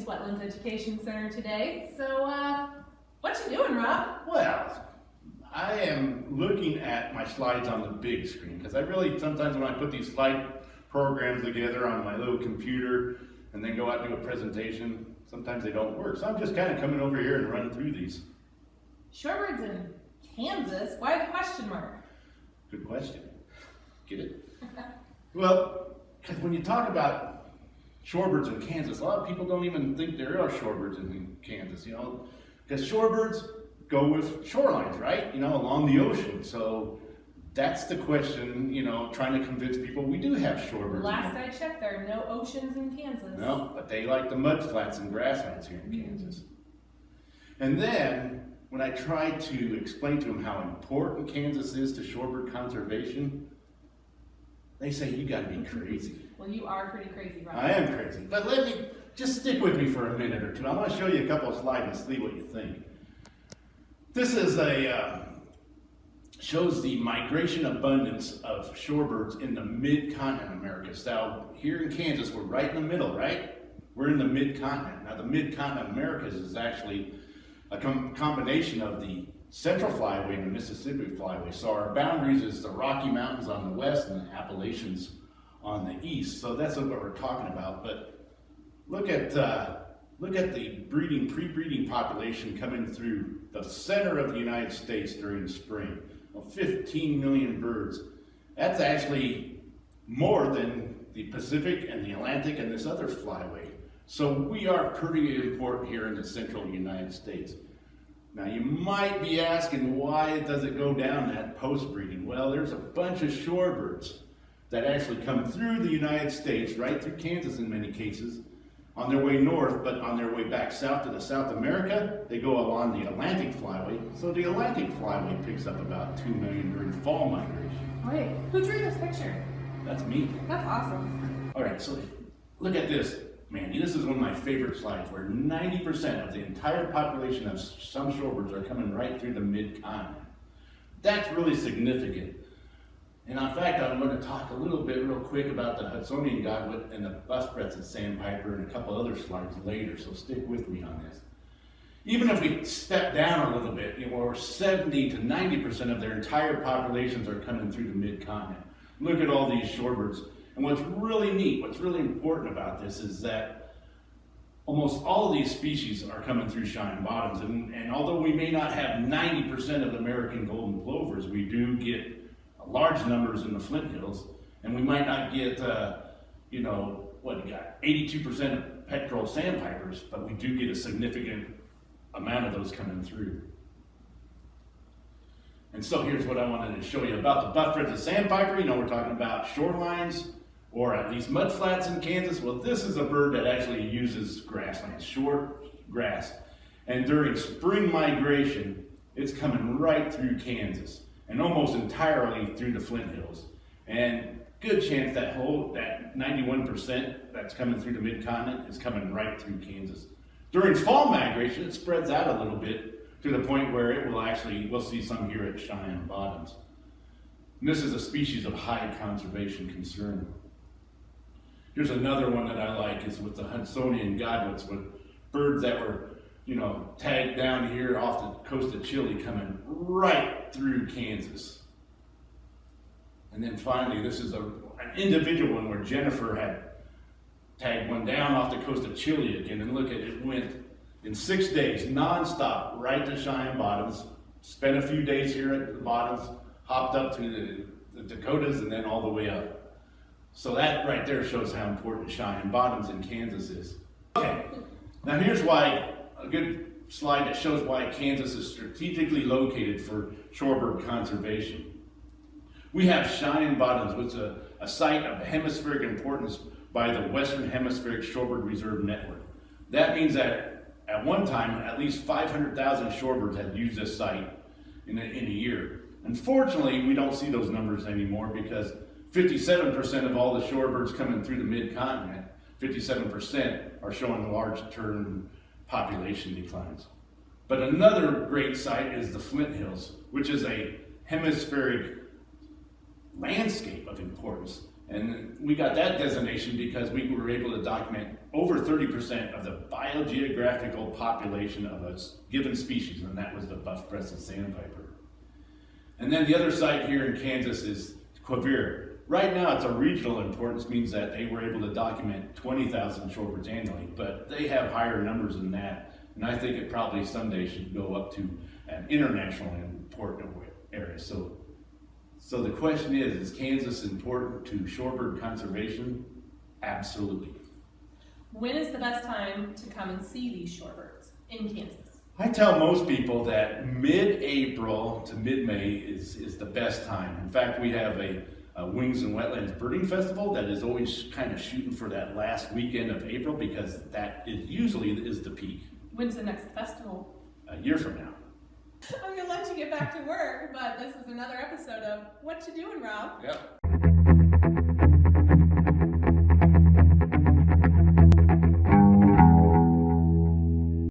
Kansas Wetlands Education Center today. So, what you doing, Rob? Well, I am looking at my slides on the big screen because I really, sometimes when I put these slide programs together on my little computer and then go out and do a presentation, sometimes they don't work. So I'm just kind of coming over here and running through these. Shorebirds in Kansas? Why the question mark? Good question. Get it? Well, because when you talk about shorebirds in Kansas, a lot of people don't even think there are shorebirds in Kansas, you know, because shorebirds go with shorelines, right? You know, along the ocean. So that's the question, you know, trying to convince people we do have shorebirds. Last I checked, there are no oceans in Kansas. No, but they like the mudflats and grasslands here in Kansas. And then, when I try to explain to them how important Kansas is to shorebird conservation, they say, you gotta be crazy. Well, you are pretty crazy, Rob. I am crazy, but let me, just stick with me for a minute or two. I wanna show you a couple of slides and see what you think. This is shows the migration abundance of shorebirds in the mid-continent America. So here in Kansas, we're right in the middle, right? We're in the mid-continent. Now the mid-continent Americas is actually a combination of the Central Flyway and the Mississippi Flyway. So our boundaries is the Rocky Mountains on the west and the Appalachians on the east. So that's what we're talking about. But look at the pre-breeding population coming through the center of the United States during the spring. Well, 15 million birds. That's actually more than the Pacific and the Atlantic and this other flyway. So we are pretty important here in the central United States. Now you might be asking, why does it go down that post-breeding? Well, there's a bunch of shorebirds that actually come through the United States, right through Kansas in many cases, on their way north, but on their way back south to the South America, they go along the Atlantic Flyway. So the Atlantic Flyway picks up about 2 million during fall migration. Wait, who drew this picture? That's me. That's awesome. All right, so look at this. Man, this is one of my favorite slides where 90% of the entire population of some shorebirds are coming right through the mid-continent. That's really significant. And in fact, I'm going to talk a little bit real quick about the Hudsonian godwit and the buff-breasted sandpiper and a couple other slides later, so stick with me on this. Even if we step down a little bit, you know, where 70 to 90% of their entire populations are coming through the mid-continent. Look at all these shorebirds. And what's really neat, what's really important about this is that almost all of these species are coming through Cheyenne Bottoms. And although we may not have 90% of American golden plovers, we do get large numbers in the Flint Hills. And we might not get, you know, what you got, 82% of petrel sandpipers, but we do get a significant amount of those coming through. And so here's what I wanted to show you about the buff-breasted sandpiper. You know, we're talking about shorelines, or at least mudflats in Kansas. Well, this is a bird that actually uses grasslands, short grass. And during spring migration, it's coming right through Kansas and almost entirely through the Flint Hills. And good chance that 91% that's coming through the mid-continent is coming right through Kansas. During fall migration, it spreads out a little bit to the point where it will actually, we'll see some here at Cheyenne Bottoms. And this is a species of high conservation concern. Here's another one that I like, is with the Hudsonian godwits, with birds that were, you know, tagged down here off the coast of Chile coming right through Kansas. And then finally, this is an individual one where Jennifer had tagged one down off the coast of Chile again, and look at it, it went in 6 days, non-stop, right to Cheyenne Bottoms, spent a few days here at the bottoms, hopped up to the Dakotas, and then all the way up. So that right there shows how important Cheyenne Bottoms in Kansas is. Okay, now here's why, a good slide that shows why Kansas is strategically located for shorebird conservation. We have Cheyenne Bottoms, which is a site of hemispheric importance by the Western Hemispheric Shorebird Reserve Network. That means that at one time, at least 500,000 shorebirds had used this site in a year. Unfortunately, we don't see those numbers anymore because 57% of all the shorebirds coming through the mid-continent, 57% are showing large-term population declines. But another great site is the Flint Hills, which is a hemispheric landscape of importance. And we got that designation because we were able to document over 30% of the biogeographical population of a given species, and that was the buff-breasted sandpiper. And then the other site here in Kansas is Quivira. Right now, it's a regional importance, means that they were able to document 20,000 shorebirds annually, but they have higher numbers than that. And I think it probably someday should go up to an international important area. So the question is Kansas important to shorebird conservation? Absolutely. When is the best time to come and see these shorebirds in Kansas? I tell most people that mid-April to mid-May is the best time. In fact, we have a Wings and Wetlands Birding Festival that is always kind of shooting for that last weekend of April because that usually is the peak. When's the next festival? A year from now. I'm gonna let you get back to work, but this is another episode of What You Doing, Rob? Yep.